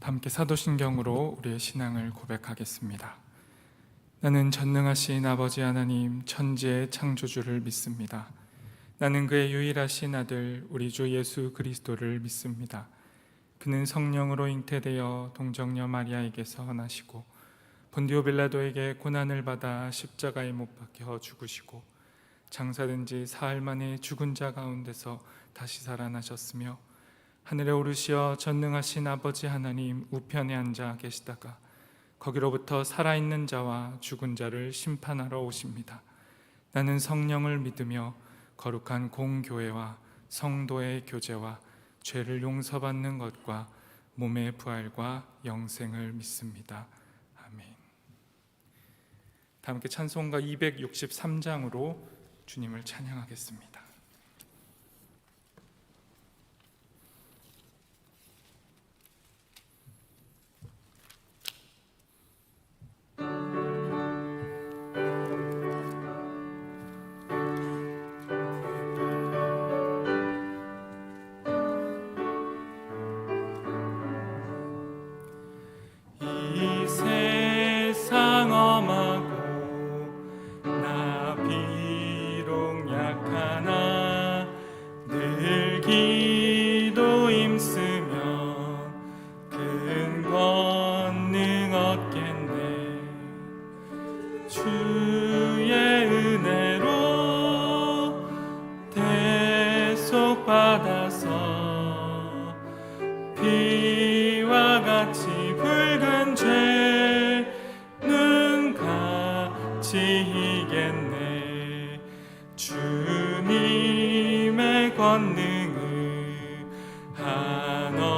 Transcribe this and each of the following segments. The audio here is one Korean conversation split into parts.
함께 사도신경으로 우리의 신앙을 고백하겠습니다. 나는 전능하신 아버지 하나님 천지의 창조주를 믿습니다. 나는 그의 유일하신 아들 우리 주 예수 그리스도를 믿습니다. 그는 성령으로 잉태되어 동정녀 마리아에게서 나시고 본디오 빌라도에게 고난을 받아 십자가에 못 박혀 죽으시고 장사된 지 사흘 만에 죽은 자 가운데서 다시 살아나셨으며 하늘에 오르시어 전능하신 아버지 하나님 우편에 앉아 계시다가 거기로부터 살아있는 자와 죽은 자를 심판하러 오십니다. 나는 성령을 믿으며 거룩한 공교회와 성도의 교제와 죄를 용서받는 것과 몸의 부활과 영생을 믿습니다. 아멘. 다 함께 찬송가 263장으로 주님을 찬양하겠습니다. 비와 같이 붉은 죄는 같이 이겠네. 주님의 권능을 한없이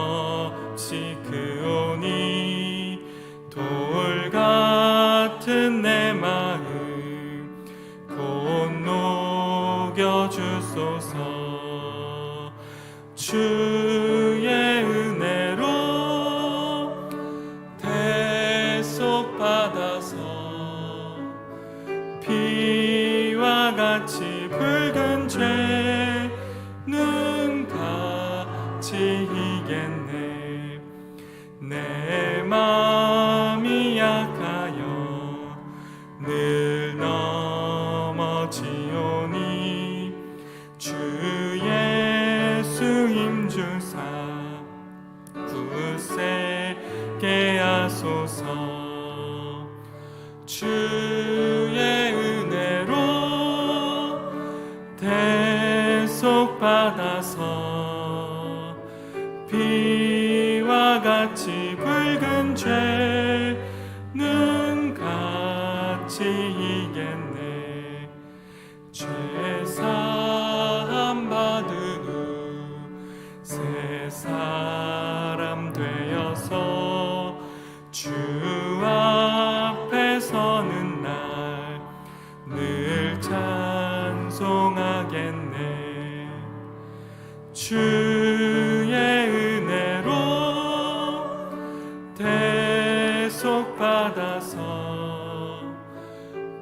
크오니 돌 같은 내 마음 곧 녹여주소서. 주의 은혜로 대속받아서 비와 같이 붉은 죄는 같이 이겠네. 내 마음이 약하여 늘 넘어지오니 주 예수 힘주사 굳세게 하소서. 주의 은혜로 대속받아서 비와 같이 붉은 죄는 같이 이겠네. 죄사함 받은 후 새 사람 되어서 주 앞에 서는 날 늘 찬송하겠네. 주의 은혜로 대속받아서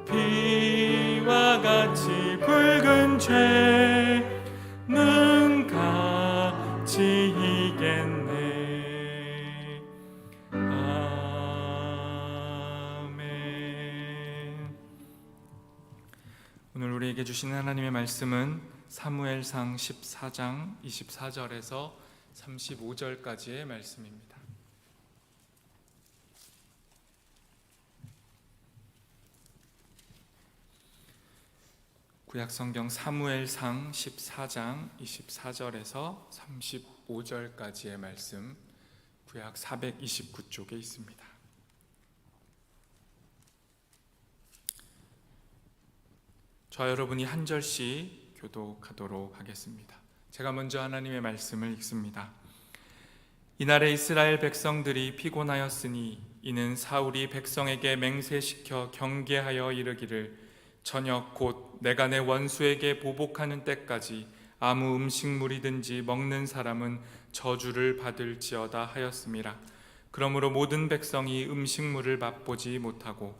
비와 같이 붉은 죄는 같이 이겠네. 아멘. 오늘 우리에게 주시는 하나님의 말씀은 사무엘상 14장 24절에서 35절까지의 말씀입니다. 구약성경 사무엘상 14장 24절에서 35절까지의 말씀, 구약 429쪽에 있습니다. 저와 여러분이 한 절씩 교독하도록 하겠습니다. 제가 먼저 하나님의 말씀을 읽습니다. 이날에 이스라엘 백성들이 피곤하였으니 이는 사울이 백성에게 맹세시켜 경계하여 이르기를 저녁 곧 내가 내 원수에게 보복하는 때까지 아무 음식물이든지 먹는 사람은 저주를 받을지어다 하였음이라. 그러므로 모든 백성이 음식물을 맛보지 못하고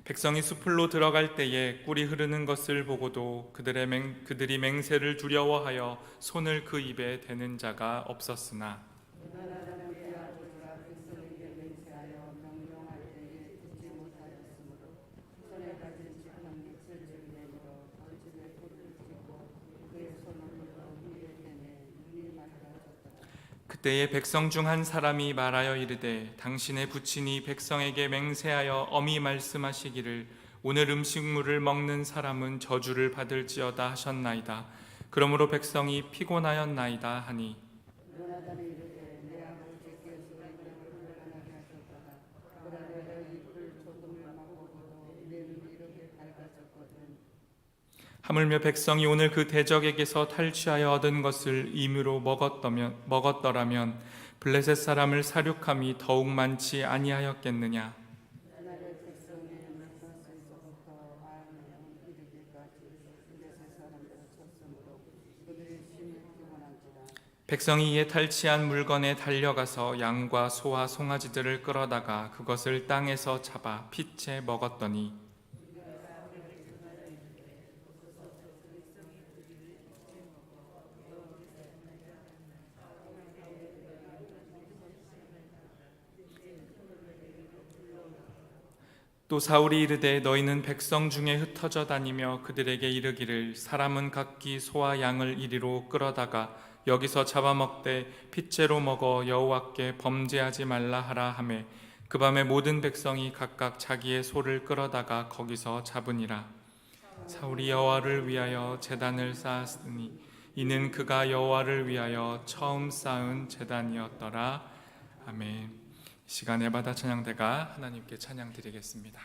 백성이 숲으로 들어갈 때에 꿀이 흐르는 것을 보고도 그들이 맹세를 두려워하여 손을 그 입에 대는 자가 없었으나 그때에 백성 중 한 사람이 말하여 이르되 당신의 부친이 백성에게 맹세하여 엄히 말씀하시기를 오늘 음식물을 먹는 사람은 저주를 받을지어다 하셨나이다. 그러므로 백성이 피곤하였나이다 하니 하물며 백성이 오늘 그 대적에게서 탈취하여 얻은 것을 임의로 먹었더라면 블레셋 사람을 사륙함이 더욱 많지 아니하였겠느냐. 백성이 이에 탈취한 물건에 달려가서 양과 소와 송아지들을 끌어다가 그것을 땅에서 잡아 핏째 먹었더니 또 사울이 이르되 너희는 백성 중에 흩어져 다니며 그들에게 이르기를 사람은 각기 소와 양을 이리로 끌어다가 여기서 잡아먹되 핏째로 먹어 여호와께 범죄하지 말라 하라 하매 그 밤에 모든 백성이 각각 자기의 소를 끌어다가 거기서 잡으니라. 사울이 여호와를 위하여 제단을 쌓았으니 이는 그가 여호와를 위하여 처음 쌓은 제단이었더라. 아멘. 이 시간에 바다 찬양대가 하나님께 찬양 드리겠습니다.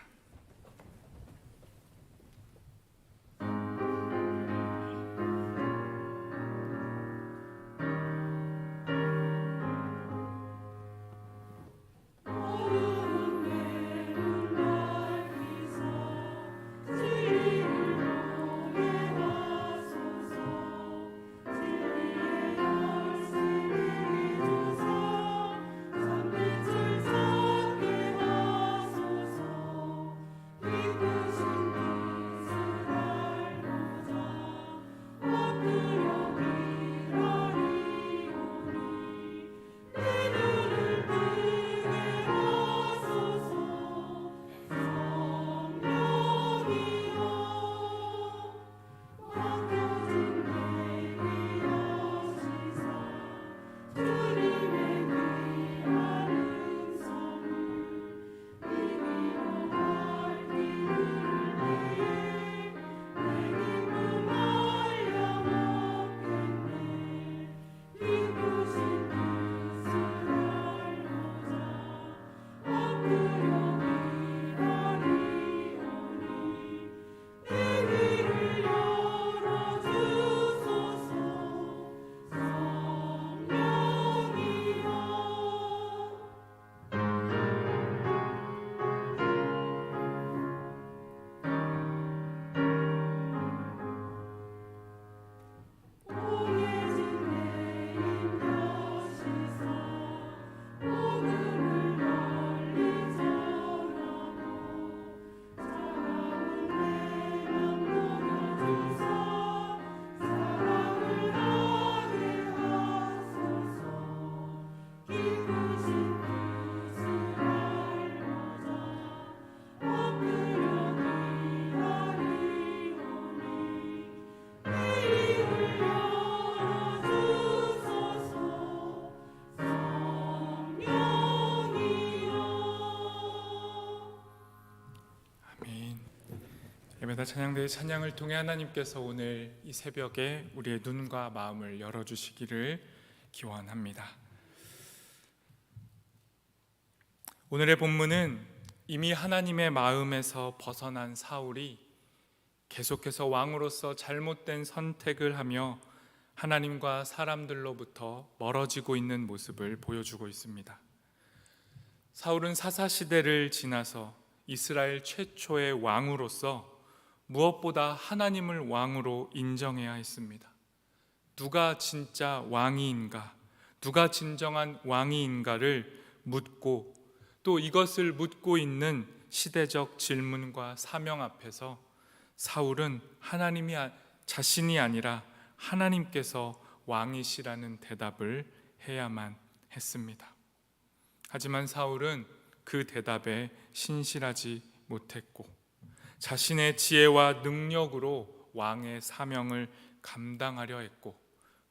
예배다 찬양대의 찬양을 통해 하나님께서 오늘 이 새벽에 우리의 눈과 마음을 열어주시기를 기원합니다. 오늘의 본문은 이미 하나님의 마음에서 벗어난 사울이 계속해서 왕으로서 잘못된 선택을 하며 하나님과 사람들로부터 멀어지고 있는 모습을 보여주고 있습니다. 사울은 사사시대를 지나서 이스라엘 최초의 왕으로서 무엇보다 하나님을 왕으로 인정해야 했습니다. 누가 진짜 왕이인가, 누가 진정한 왕이인가를 묻고 또 이것을 묻고 있는 시대적 질문과 사명 앞에서 사울은 하나님이 자신이 아니라 하나님께서 왕이시라는 대답을 해야만 했습니다. 하지만 사울은 그 대답에 신실하지 못했고 자신의 지혜와 능력으로 왕의 사명을 감당하려 했고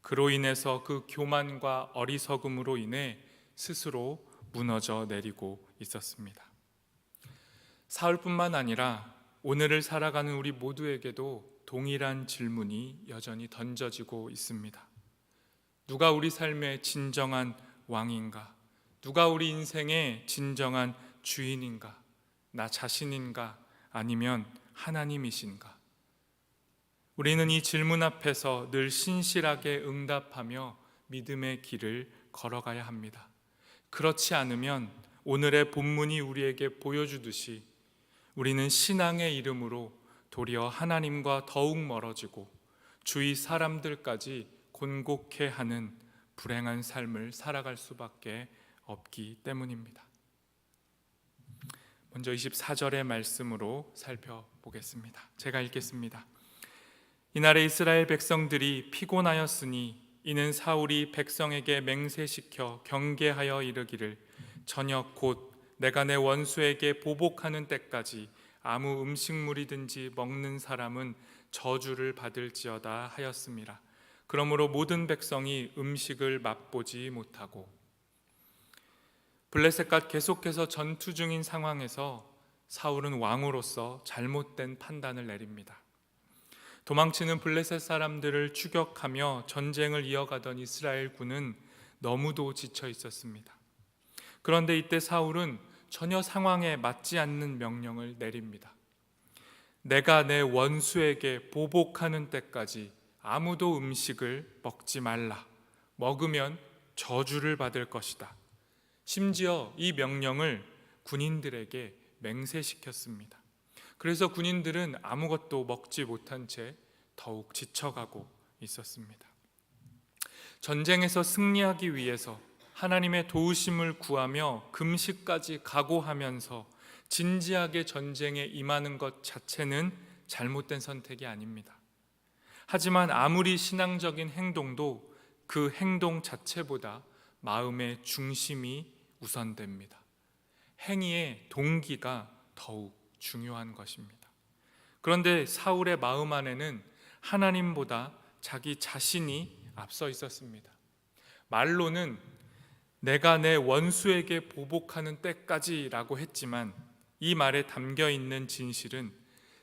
그로 인해서 그 교만과 어리석음으로 인해 스스로 무너져 내리고 있었습니다. 사울뿐만 아니라 오늘을 살아가는 우리 모두에게도 동일한 질문이 여전히 던져지고 있습니다. 누가 우리 삶의 진정한 왕인가? 누가 우리 인생의 진정한 주인인가? 나 자신인가? 아니면 하나님이신가? 우리는 이 질문 앞에서 늘 신실하게 응답하며 믿음의 길을 걸어가야 합니다. 그렇지 않으면 오늘의 본문이 우리에게 보여주듯이 우리는 신앙의 이름으로 도리어 하나님과 더욱 멀어지고 주위 사람들까지 곤곡해 하는 불행한 삶을 살아갈 수밖에 없기 때문입니다. 먼저 24절의 말씀으로 살펴보겠습니다. 제가 읽겠습니다. 이날에 이스라엘 백성들이 피곤하였으니 이는 사울이 백성에게 맹세시켜 경계하여 이르기를 저녁 곧 내가 내 원수에게 보복하는 때까지 아무 음식물이든지 먹는 사람은 저주를 받을지어다 하였음이라. 그러므로 모든 백성이 음식을 맛보지 못하고 블레셋과 계속해서 전투 중인 상황에서 사울은 왕으로서 잘못된 판단을 내립니다. 도망치는 블레셋 사람들을 추격하며 전쟁을 이어가던 이스라엘 군은 너무도 지쳐 있었습니다. 그런데 이때 사울은 전혀 상황에 맞지 않는 명령을 내립니다. 내가 내 원수에게 보복하는 때까지 아무도 음식을 먹지 말라. 먹으면 저주를 받을 것이다. 심지어 이 명령을 군인들에게 맹세시켰습니다. 그래서 군인들은 아무것도 먹지 못한 채 더욱 지쳐가고 있었습니다. 전쟁에서 승리하기 위해서 하나님의 도우심을 구하며 금식까지 각오하면서 진지하게 전쟁에 임하는 것 자체는 잘못된 선택이 아닙니다. 하지만 아무리 신앙적인 행동도 그 행동 자체보다 마음의 중심이 우선됩니다. 행위의 동기가 더욱 중요한 것입니다. 그런데 사울의 마음 안에는 하나님보다 자기 자신이 앞서 있었습니다. 말로는 내가 내 원수에게 보복하는 때까지라고 했지만 이 말에 담겨 있는 진실은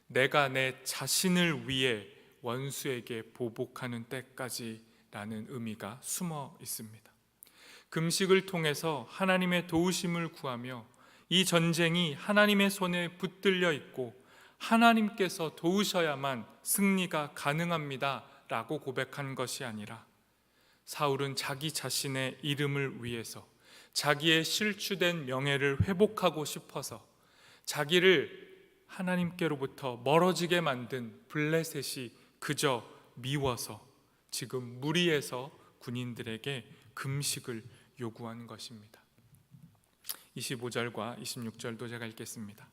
내가 내 자신을 위해 원수에게 보복하는 때까지라는 의미가 숨어 있습니다. 금식을 통해서 하나님의 도우심을 구하며 이 전쟁이 하나님의 손에 붙들려 있고 하나님께서 도우셔야만 승리가 가능합니다 라고 고백한 것이 아니라 사울은 자기 자신의 이름을 위해서 자기의 실추된 명예를 회복하고 싶어서 자기를 하나님께로부터 멀어지게 만든 블레셋이 그저 미워서 지금 무리해서 군인들에게 금식을 요구한 것입니다. 25절과 26절도 제가 읽겠습니다.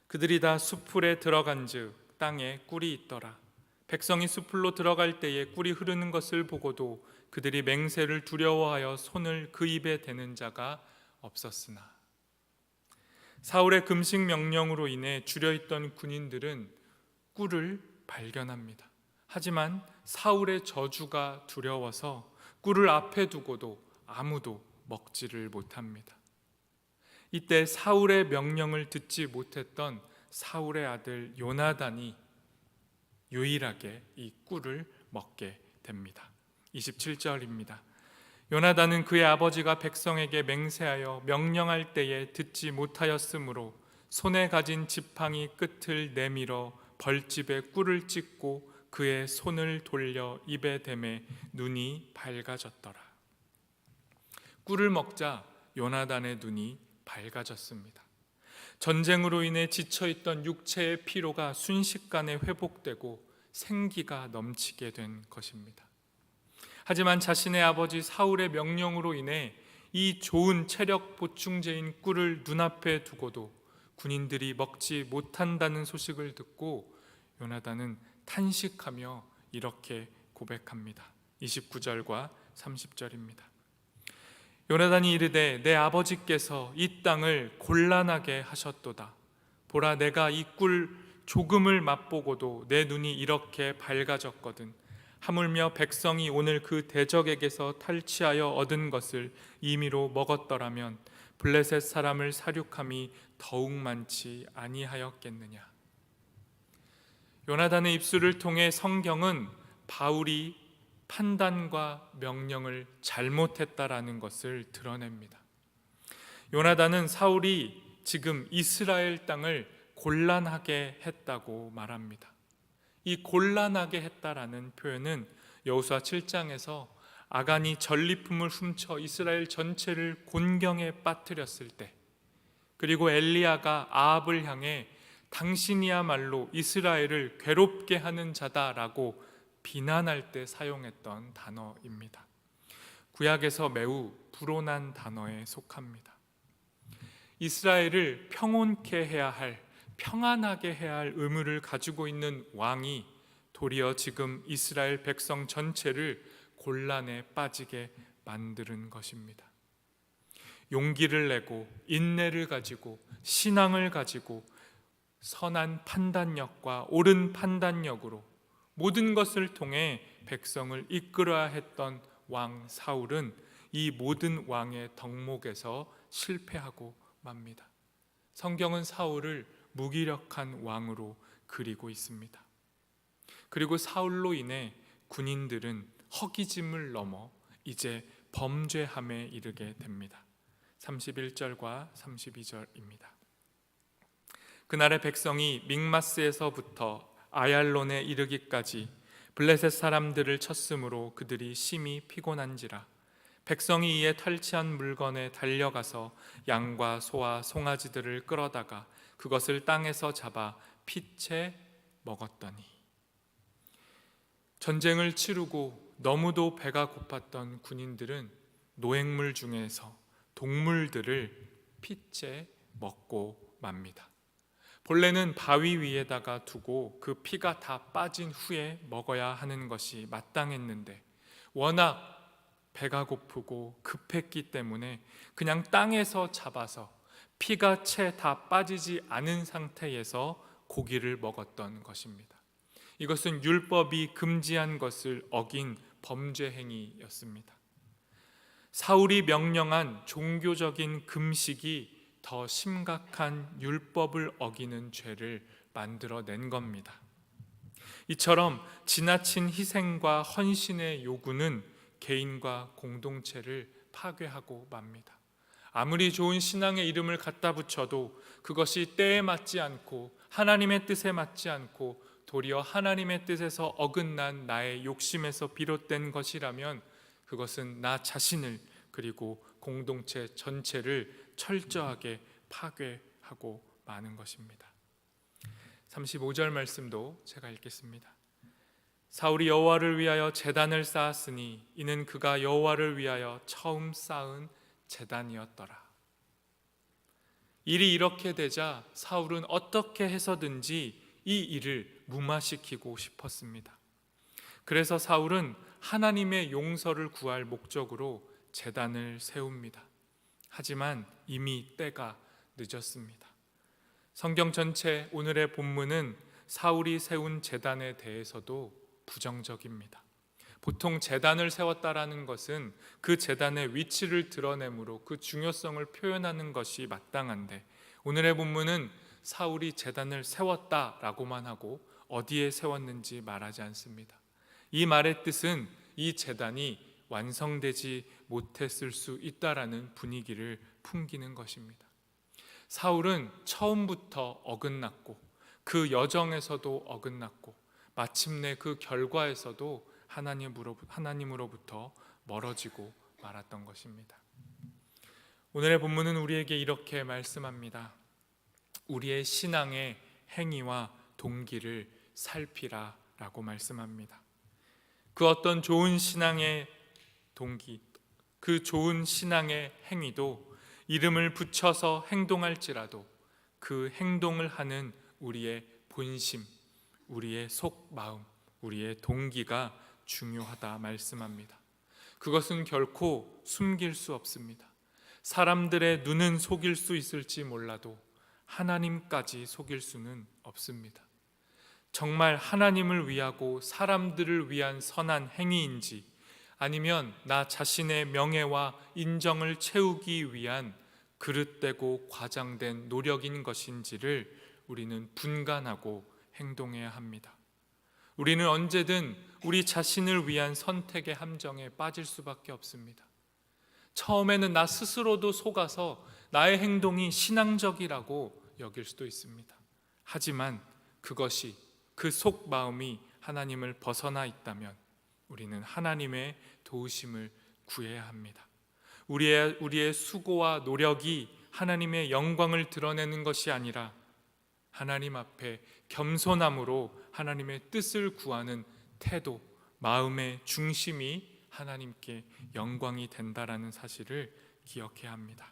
그들이 다 숲풀에 들어간즉 땅에 꿀이 있더라. 백성이 숲풀로 들어갈 때에 꿀이 흐르는 것을 보고도 그들이 맹세를 두려워하여 손을 그 입에 대는 자가 없었으나 사울의 금식 명령으로 인해 줄여있던 군인들은 꿀을 발견합니다. 하지만 사울의 저주가 두려워서 꿀을 앞에 두고도 아무도 먹지를 못합니다. 이때 사울의 명령을 듣지 못했던 사울의 아들 요나단이 유일하게 이 꿀을 먹게 됩니다. 27절입니다. 요나단은 그의 아버지가 백성에게 맹세하여 명령할 때에 듣지 못하였으므로 손에 가진 지팡이 끝을 내밀어 벌집에 꿀을 찍고 그의 손을 돌려 입에 대매 눈이 밝아졌더라. 꿀을 먹자 요나단의 눈이 밝아졌습니다. 전쟁으로 인해 지쳐있던 육체의 피로가 순식간에 회복되고 생기가 넘치게 된 것입니다. 하지만 자신의 아버지 사울의 명령으로 인해 이 좋은 체력 보충제인 꿀을 눈앞에 두고도 군인들이 먹지 못한다는 소식을 듣고 요나단은 탄식하며 이렇게 고백합니다. 29절과 30절입니다. 요나단이 이르되 내 아버지께서 이 땅을 곤란하게 하셨도다. 보라, 내가 이 꿀 조금을 맛보고도 내 눈이 이렇게 밝아졌거든. 하물며 백성이 오늘 그 대적에게서 탈취하여 얻은 것을 임의로 먹었더라면 블레셋 사람을 사륙함이 더욱 많지 아니하였겠느냐. 요나단의 입술을 통해 성경은 바울이 판단과 명령을 잘못했다라는 것을 드러냅니다. 요나단은 사울이 지금 이스라엘 땅을 곤란하게 했다고 말합니다. 이 곤란하게 했다라는 표현은 여호수아 7장에서 아간이 전리품을 훔쳐 이스라엘 전체를 곤경에 빠뜨렸을 때, 그리고 엘리야가 아합을 향해 당신이야말로 이스라엘을 괴롭게 하는 자다라고 비난할 때 사용했던 단어입니다. 구약에서 매우 불온한 단어에 속합니다. 이스라엘을 평온케 해야 할, 평안하게 해야 할 의무를 가지고 있는 왕이 도리어 지금 이스라엘 백성 전체를 곤란에 빠지게 만드는 것입니다. 용기를 내고 인내를 가지고 신앙을 가지고 선한 판단력과 옳은 판단력으로 모든 것을 통해 백성을 이끌어야 했던 왕 사울은 이 모든 왕의 덕목에서 실패하고 맙니다. 성경은 사울을 무기력한 왕으로 그리고 있습니다. 그리고 사울로 인해 군인들은 허기짐을 넘어 이제 범죄함에 이르게 됩니다. 31절과 32절입니다. 그날의 백성이 믹마스에서부터 아얄론에 이르기까지 블레셋 사람들을 쳤으므로 그들이 심히 피곤한지라. 백성이 이에 탈취한 물건에 달려가서 양과 소와 송아지들을 끌어다가 그것을 땅에서 잡아 피채 먹었더니. 전쟁을 치르고 너무도 배가 고팠던 군인들은 노획물 중에서 동물들을 피채 먹고 맙니다. 본래는 바위 위에다가 두고 그 피가 다 빠진 후에 먹어야 하는 것이 마땅했는데 워낙 배가 고프고 급했기 때문에 그냥 땅에서 잡아서 피가 채 다 빠지지 않은 상태에서 고기를 먹었던 것입니다. 이것은 율법이 금지한 것을 어긴 범죄 행위였습니다. 사울이 명령한 종교적인 금식이 더 심각한 율법을 어기는 죄를 만들어낸 겁니다. 이처럼 지나친 희생과 헌신의 요구는 개인과 공동체를 파괴하고 맙니다. 아무리 좋은 신앙의 이름을 갖다 붙여도 그것이 때에 맞지 않고 하나님의 뜻에 맞지 않고 도리어 하나님의 뜻에서 어긋난 나의 욕심에서 비롯된 것이라면 그것은 나 자신을 그리고 공동체 전체를 철저하게 파괴하고 마는 것입니다. 35절 말씀도 제가 읽겠습니다. 사울이 여호와를 위하여 제단을 쌓았으니 이는 그가 여호와를 위하여 처음 쌓은 제단이었더라. 일이 이렇게 되자 사울은 어떻게 해서든지 이 일을 무마시키고 싶었습니다. 그래서 사울은 하나님의 용서를 구할 목적으로 제단을 세웁니다. 하지만 이미 때가 늦었습니다. 성경 전체 오늘의 본문은 사울이 세운 제단에 대해서도 부정적입니다. 보통 제단을 세웠다라는 것은 그 제단의 위치를 드러내므로 그 중요성을 표현하는 것이 마땅한데 오늘의 본문은 사울이 제단을 세웠다라고만 하고 어디에 세웠는지 말하지 않습니다. 이 말의 뜻은 이 제단이 완성되지 못했을 수 있다라는 분위기를 풍기는 것입니다. 사울은 처음부터 어긋났고 그 여정에서도 어긋났고 마침내 그 결과에서도 하나님으로부터 멀어지고 말았던 것입니다. 오늘의 본문은 우리에게 이렇게 말씀합니다. 우리의 신앙의 행위와 동기를 살피라 라고 말씀합니다. 그 어떤 좋은 신앙의 동기, 그 좋은 신앙의 행위도 이름을 붙여서 행동할지라도 그 행동을 하는 우리의 본심, 우리의 속마음, 우리의 동기가 중요하다 말씀합니다. 그것은 결코 숨길 수 없습니다. 사람들의 눈은 속일 수 있을지 몰라도 하나님까지 속일 수는 없습니다. 정말 하나님을 위하고 사람들을 위한 선한 행위인지 아니면 나 자신의 명예와 인정을 채우기 위한 그릇되고 과장된 노력인 것인지를 우리는 분간하고 행동해야 합니다. 우리는 언제든 우리 자신을 위한 선택의 함정에 빠질 수밖에 없습니다. 처음에는 나 스스로도 속아서 나의 행동이 신앙적이라고 여길 수도 있습니다. 하지만 그것이 그 속마음이 하나님을 벗어나 있다면 우리는 하나님의 도우심을 구해야 합니다. 우리의 수고와 노력이 하나님의 영광을 드러내는 것이 아니라 하나님 앞에 겸손함으로 하나님의 뜻을 구하는 태도, 마음의 중심이 하나님께 영광이 된다라는 사실을 기억해야 합니다.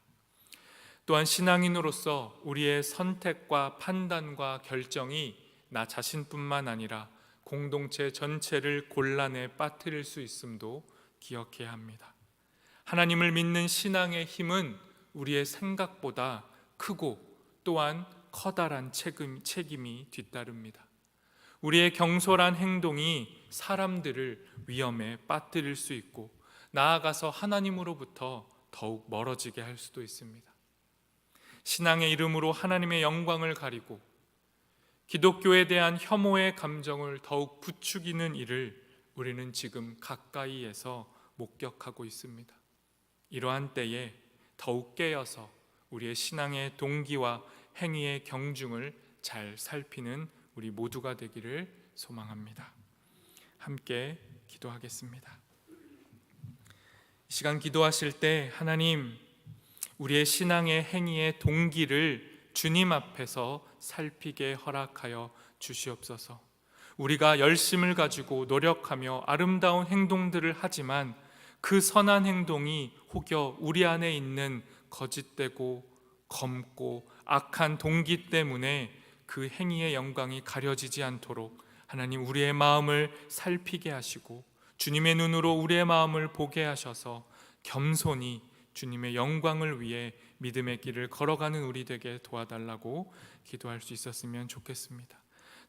또한 신앙인으로서 우리의 선택과 판단과 결정이 나 자신뿐만 아니라 공동체 전체를 곤란에 빠뜨릴 수 있음도 기억해야 합니다. 하나님을 믿는 신앙의 힘은 우리의 생각보다 크고 또한 커다란 책임이 뒤따릅니다. 우리의 경솔한 행동이 사람들을 위험에 빠뜨릴 수 있고 나아가서 하나님으로부터 더욱 멀어지게 할 수도 있습니다. 신앙의 이름으로 하나님의 영광을 가리고 기독교에 대한 혐오의 감정을 더욱 부추기는 일을 우리는 지금 가까이에서 목격하고 있습니다. 이러한 때에 더욱 깨어서 우리의 신앙의 동기와 행위의 경중을 잘 살피는 우리 모두가 되기를 소망합니다. 함께 기도하겠습니다. 이 시간 기도하실 때 하나님, 우리의 신앙의 행위의 동기를 주님 앞에서 살피게 허락하여 주시옵소서. 우리가 열심을 가지고 노력하며 아름다운 행동들을 하지만 그 선한 행동이 혹여 우리 안에 있는 거짓되고 검고 악한 동기 때문에 그 행위의 영광이 가려지지 않도록 하나님 우리의 마음을 살피게 하시고 주님의 눈으로 우리의 마음을 보게 하셔서 겸손히 주님의 영광을 위해 믿음의 길을 걸어가는 우리 되게 도와달라고 기도할 수 있었으면 좋겠습니다.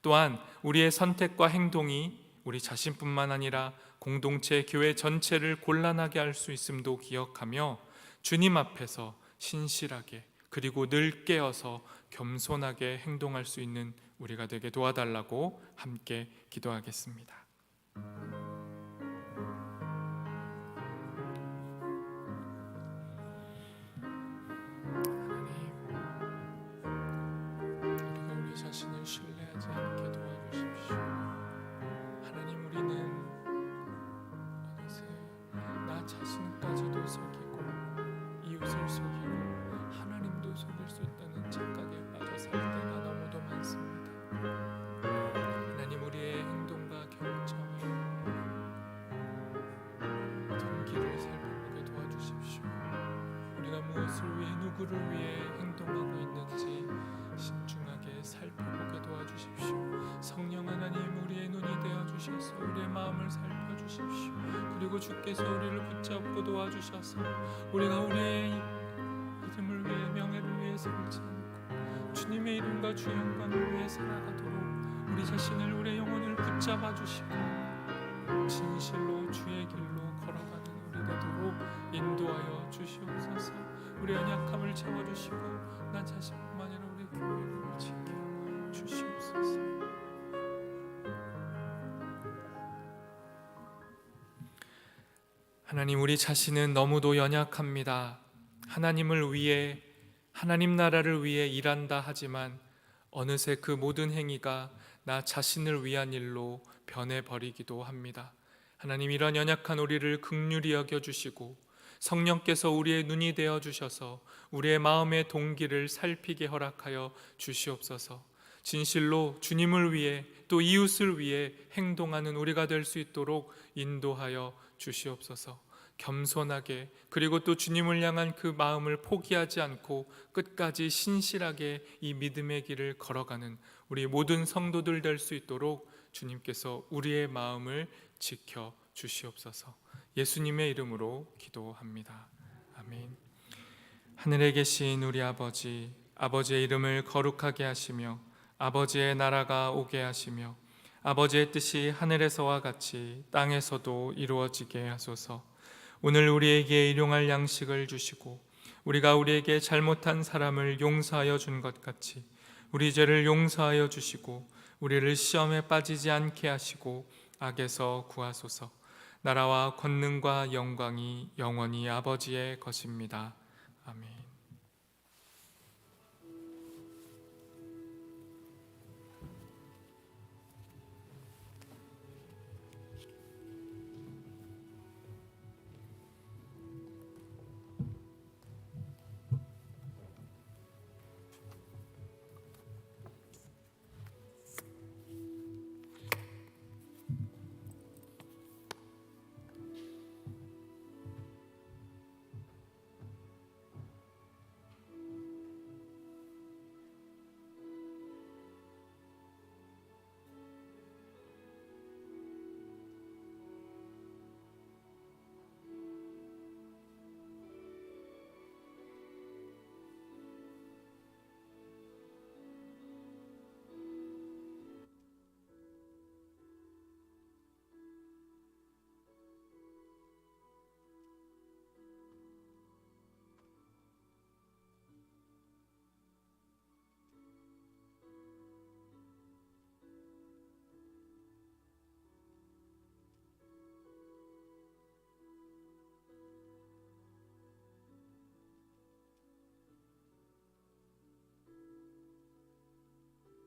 또한 우리의 선택과 행동이 우리 자신뿐만 아니라 공동체 교회 전체를 곤란하게 할 수 있음도 기억하며 주님 앞에서 신실하게 그리고 늘 깨어서 겸손하게 행동할 수 있는 우리가 되게 도와달라고 함께 기도하겠습니다. 자신을 신뢰하지 않게 도와주십시오. 하나님, 우리는 어느새 나 자신까지도 속이고 이웃을 속이고 하나님도 속일 수 있다는 착각에 빠져 살 때가 너무도 많습니다. 하나님, 우리의 행동과 결정에 동기를 살펴보게 도와주십시오. 우리가 무엇을 위해 누구를 위해 행동하고 있는지 신중하게 살펴보게 도와주십시오. 성령 하나님, 우리의 눈이 되어주셔서 우리의 마음을 살펴주십시오. 그리고 주께서 우리를 붙잡고 도와주셔서 우리가 우리의 이름을 위해 명예를 위해 살지 않고 주님의 이름과 주의 영광을 위해 살아가도록 우리 자신을 우리의 영혼을 붙잡아 주시고 진실로 주의 길로 걸어가는 우리 되도록 인도하여 주시옵소서. 우리 연약함을 채워주시고 나 자신뿐만 아니라 우리 교회를 지켜 주시옵소서. 하나님, 우리 자신은 너무도 연약합니다. 하나님을 위해 하나님 나라를 위해 일한다 하지만 어느새 그 모든 행위가 나 자신을 위한 일로 변해버리기도 합니다. 하나님, 이런 연약한 우리를 긍휼히 여겨주시고 성령께서 우리의 눈이 되어주셔서 우리의 마음의 동기를 살피게 허락하여 주시옵소서. 진실로 주님을 위해 또 이웃을 위해 행동하는 우리가 될 수 있도록 인도하여 주시옵소서. 겸손하게, 그리고 또 주님을 향한 그 마음을 포기하지 않고 끝까지 신실하게 이 믿음의 길을 걸어가는 우리 모든 성도들 될 수 있도록 주님께서 우리의 마음을 지켜 주시옵소서. 예수님의 이름으로 기도합니다. 아멘. 하늘에 계신 우리 아버지, 아버지의 이름을 거룩하게 하시며 아버지의 나라가 오게 하시며 아버지의 뜻이 하늘에서와 같이 땅에서도 이루어지게 하소서. 오늘 우리에게 일용할 양식을 주시고 우리가 우리에게 잘못한 사람을 용서하여 준 것 같이 우리 죄를 용서하여 주시고 우리를 시험에 빠지지 않게 하시고 악에서 구하소서. 나라와 권능과 영광이 영원히 아버지의 것입니다. 아멘.